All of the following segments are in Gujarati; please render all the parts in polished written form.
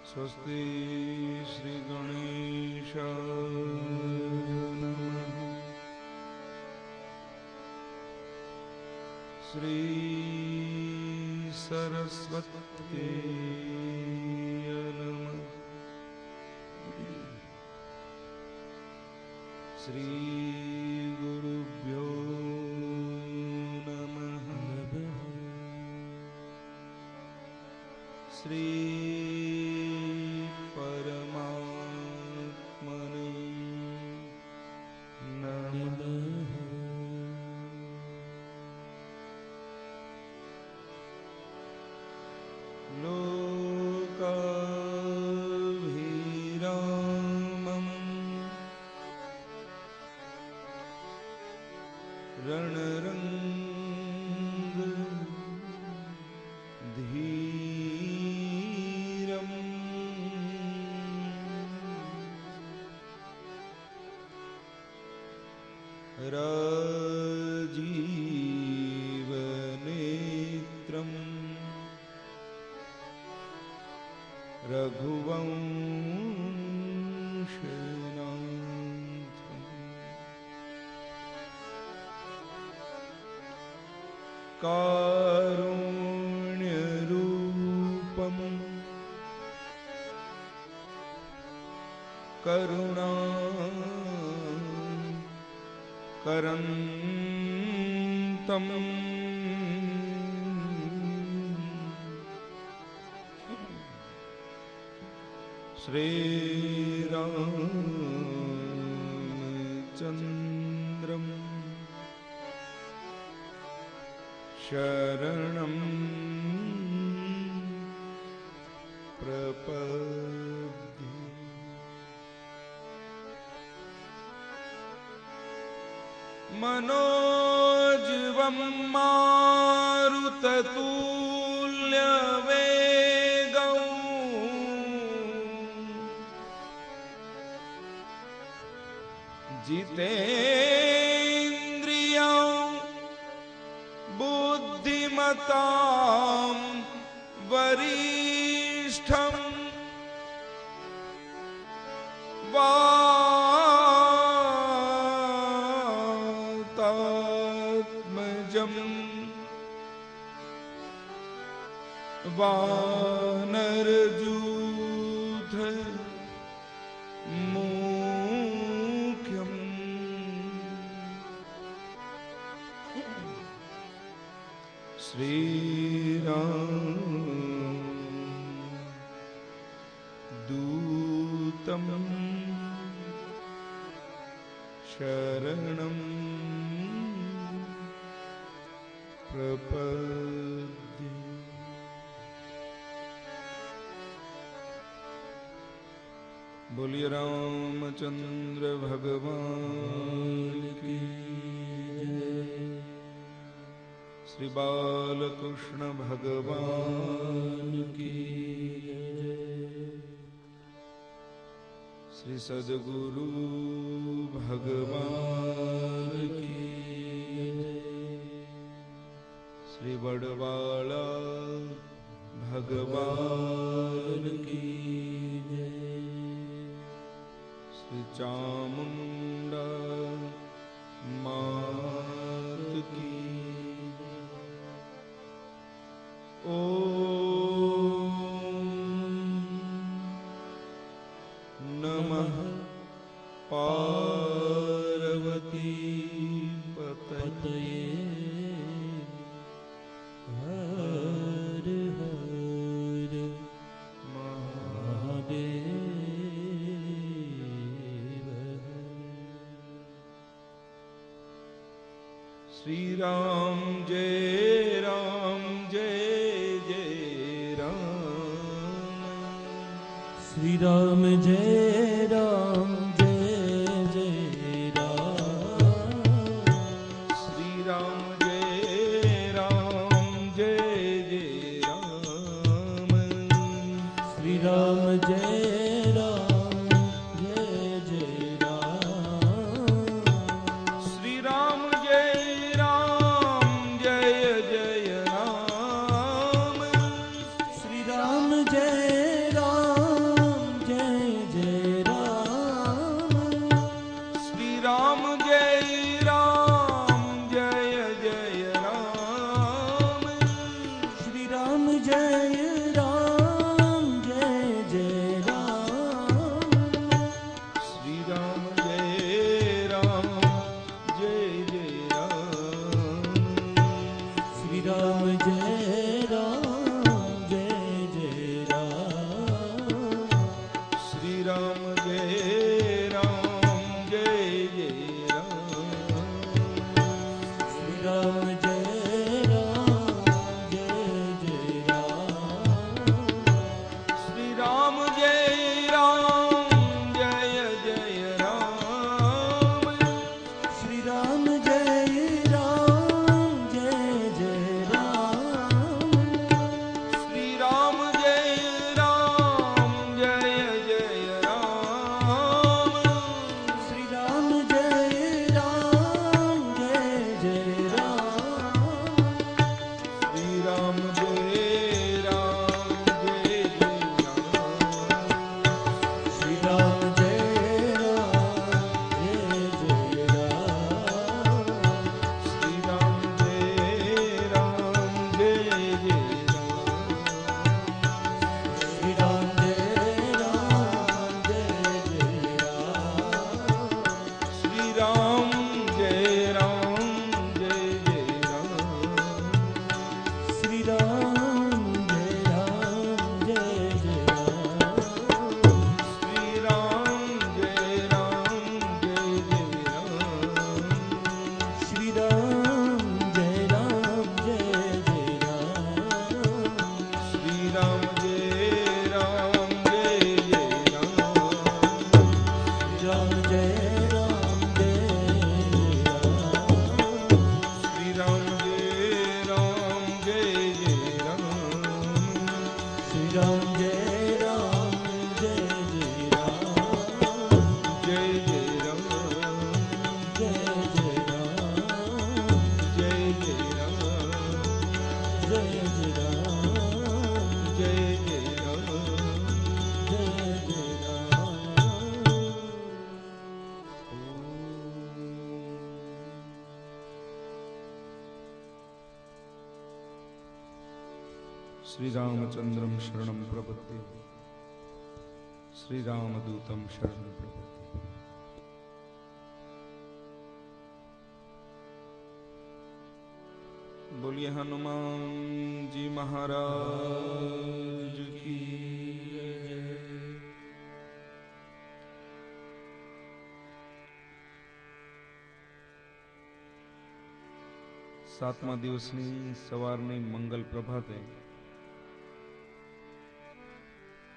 स्वस्ति श्री गणेशाय नमः। श्री सरस्वत्यै नमः। श्री गुरुभ्यो नमः। श्री परमात्मने नमः। लोकाभिरामम् रणरंग धीरम् राजीवनेत्रम् रघुवंशनाथम् कारुण्यरूपम् करुणाकरन्तम् श्रीरामचन्द्रम् शरणं प्रपद्ये। मनोजवं मारुततुल्यवेगं जितेन्द्रियं बुद्धिमतां वरिष्ठं वातात्मजं वानरयूथ मुख्यम् श्रीराम दूतं शरणं प्रपद्ये। बोलिए रामचंद्र भगवान की जय। श्री बालकृष्ण भगवान की जय। श्री सद्गुरु भगवान की जय। श्री बड़वाला भगवान की जय। श्री चामुंडा मात की ओम नमः पार्वती पतये। हर हर महादेव। श्री राम जय राम जय जय राम। श्री राम जय राम जय जय राम। श्री राम जय राम जय जय राम। श्री राम जय राम जय जय राम। श्री राम जय राम जय जय राम। श्री राम जय राम રામ જય રામ જય જય રામ શ્રી રામ જય રામ જય જય રામ શ્રી રામ જય રામ જય જય રામ શ્રી રામ જય રામ જય જય રામ શ્રી રામ જય રામ જય જય રામ શ્રી રામ જય રામ જય જય રામ શ્રી રામ જય રામ જય જય રામ શ્રી રામ જય રામ જય જય રામ શ્રી રામ જય રામ જય જય રામ શ્રી રામ જય રામ જય જય રામ શ્રી રામ જય રામ જય જય રામ શ્રી રામ જય રામ જય જય રામ રામ જય રામ જય શ્રી રામ જય રામ જય જય રામ શ્રી રામ જય રામ જય જય રામ જય જય રામ જય જય રામ જય જય રામ જય જય રામ જય જય રામ જય જય રામ શ્રીરામચંદ્રમ શરણમ પ્રપદ્યે શ્રીરામદૂતમ શરણમ પ્રપદ્યે બોલીએ હનુમાનજી મહારાજ કી જય. સાતમા દિવસની સવારની મંગલ પ્રભાતે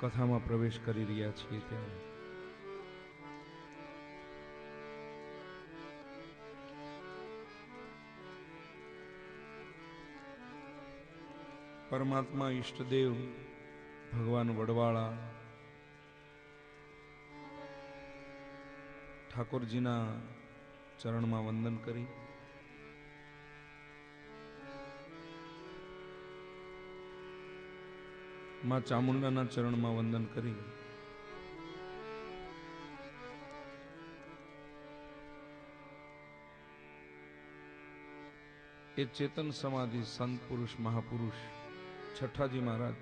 કથામાં પ્રવેશ કરી રહ્યા છીએ ત્યારે પરમાત્મા ઈષ્ટદેવ ભગવાન વડવાળા ઠાકોરજીના ચરણમાં વંદન કરી માં ચામુંડાના ચરણમાં વંદન કરી એ ચેતન સમાધિ સંત પુરુષ મહાપુરુષ છઠ્ઠાજી મહારાજ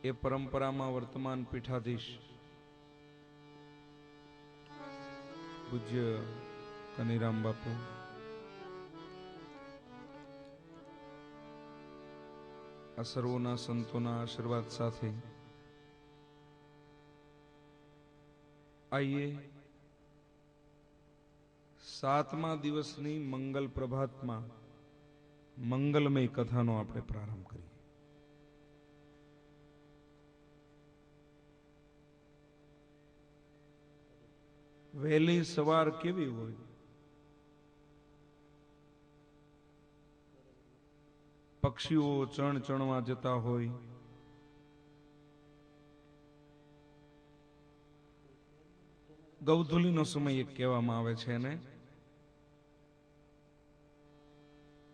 એ પરંપરામાં વર્તમાન પીઠાધીશ પૂજ્ય કનીરામ બાપુ, આ સર્વોના સંતોના આશીર્વાદ સાથે આઈએ સાતમા દિવસની મંગલ પ્રભાતમાં મંગલમય કથાનો આપણે પ્રારંભ કરીએ. વહેલી સવાર કેવી હોય? પક્ષીઓ ચણ ચણવા જતા હોય, ગૌધુલીનો સમય એક કહેવામાં આવે છે ને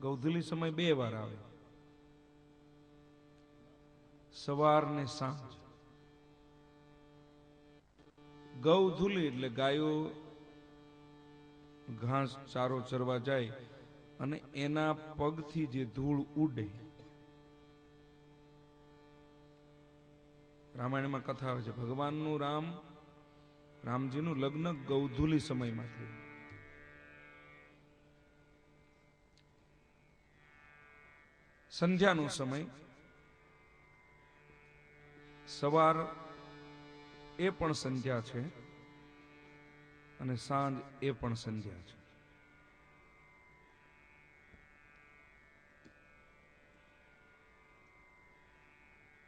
ગૌધુલી સમય બે વાર આવે, સવાર ને સાંજ. ગૌધુલી એટલે ગાયો ઘાસ ચારો ચરવા જાય અને એના પગથી જે ધૂળ ઉડે. રામાયણમાં કથા આવે છે, ભગવાનનું રામજીનું લગ્ન ગૌધુલી સમયમાં થયું. સંધ્યાનો સમય, સવાર એ પણ સંધ્યા છે અને સાંજ એ પણ સંધ્યા છે.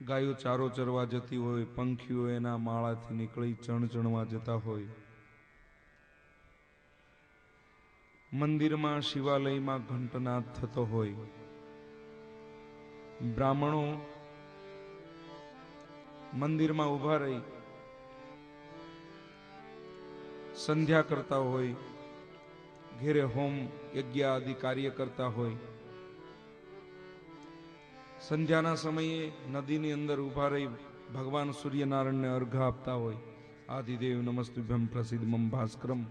ગાયો ચારો ચરવા જતી હોય, પંખીઓ એના માળાથી નીકળી ચણચણવા જતા હોય, મંદિરમાં શિવાલયમાં ઘંટનાદ થતો હોય, બ્રાહ્મણો મંદિરમાં ઊભા રહી સંધ્યા કરતા હોય, ઘેરે હોમ યજ્ઞ આદિ કાર્ય કરતા હોય, સંધ્યાના સમયે નદીની અંદર ઊભા રહી ભગવાન સૂર્યનારાયણને અર્ઘ આપતા હોય. આદિદેવ નમસ્તુભ્યમ પ્રસિદ્ધમમ ભાસ્કરમ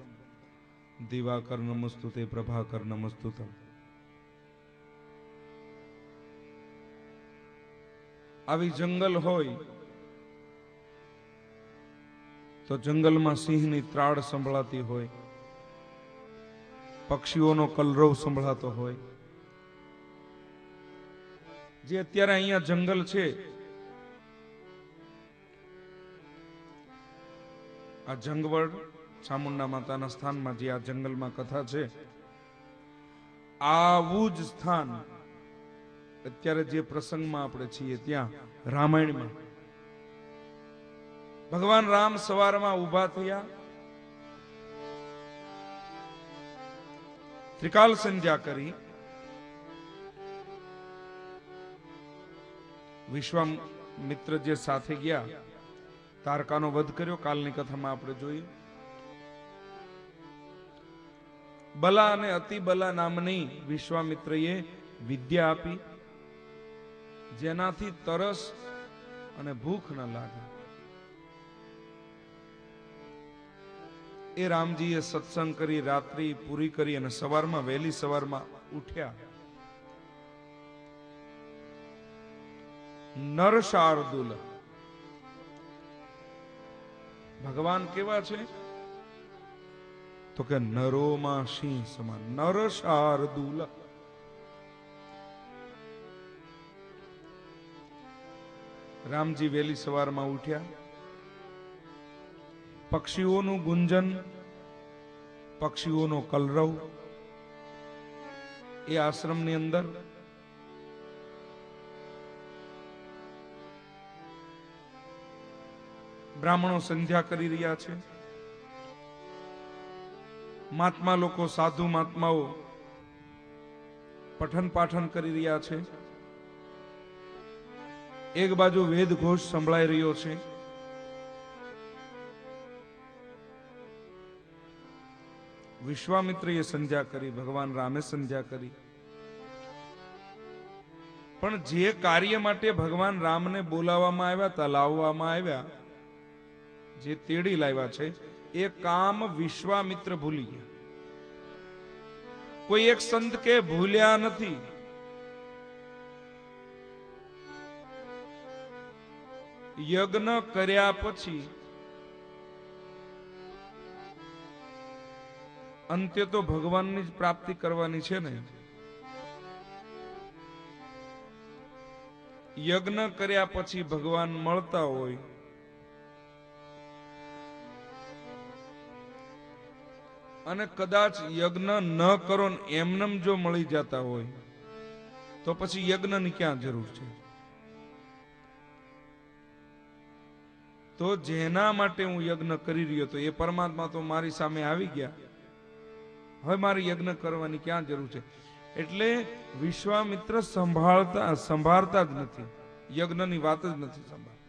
દિવાકર નમસ્તુતે પ્રભાકર નમસ્તુતમ. આવી જંગલ હોય તો જંગલમાં સિંહની ત્રાડ સંભળાતી હોય, પક્ષીઓનો કલરવ સંભળાતો હોય. જે અત્યારે અહીંયા જંગલ છે, આ જંગવડ ચામુંડા માતાના સ્થાનમાં જે આ જંગલમાં કથા છે, આવું જ સ્થાન અત્યારે જે પ્રસંગમાં આપણે છીએ ત્યાં રામાયણમાં ભગવાન રામ સવારમાં ઊભા થયા, ત્રિકાલ સંધ્યા કરી, વિશ્વામિત્ર જે સાથે ગયા તારકાનો વધ કર્યો. કાલની કથામાં આપણે જોયું. બલા અને અતિબલા નામની વિશ્વામિત્રએ વિદ્યા આપી, જેનાથી તરસ અને ભૂખ ન લાગે. એ રામજીએ સત્સંગ કરી, રાત્રિ પૂરી કરી અને સવારમાં વહેલી સવારમાં ઉઠ્યા. નર શાર્દુલ ભગવાન કેવા છે તો કે નરોમાં સિંહ સમાન. નર શાર્દુલ રામજી વહેલી સવારમાં ઉઠ્યા. પક્ષીઓનું ગુંજન, પક્ષીઓનો કલરવ એ આશ્રમની અંદર. બ્રાહ્મણો સંધ્યા કરી રહ્યા છે, મહાત્મા લોકો, સાધુ મહાત્માઓ પઠન પાઠન કરી રહ્યા છે. એક બાજુ વેદ ઘોષ સંભળાઈ રહ્યો છે. વિશ્વામિત્રએ સંધ્યા કરી, ભગવાન રામે સંધ્યા કરી. પણ જે કાર્ય માટે ભગવાન રામને બોલાવવામાં આવ્યા હતા, લાવવામાં આવ્યા, જે તેડી લાવ્યા છે, એ કામ વિશ્વામિત્ર ભૂલી ગયા. કોઈ એક સંત કે ભૂલ્યા નથી. યજ્ઞ કર્યા પછી અંતે તો ભગવાનની જ પ્રાપ્તિ કરવાની છે ને. યજ્ઞ કર્યા પછી ભગવાન મળતા હોય અને કદાચ યજ્ઞ ન કરો ને એમનેમ જો મળી જતા હોય તો પછી યજ્ઞની ક્યાં જરૂર છે? તો જેના માટે હું યજ્ઞ કરી રહ્યો હતો એ પરમાત્મા તો મારી સામે આવી ગયા, હવે મારે યજ્ઞ કરવાની ક્યાં જરૂર છે? એટલે વિશ્વામિત્ર સંભાળતા જ નથી, યજ્ઞની વાત જ નથી સંભાળતા.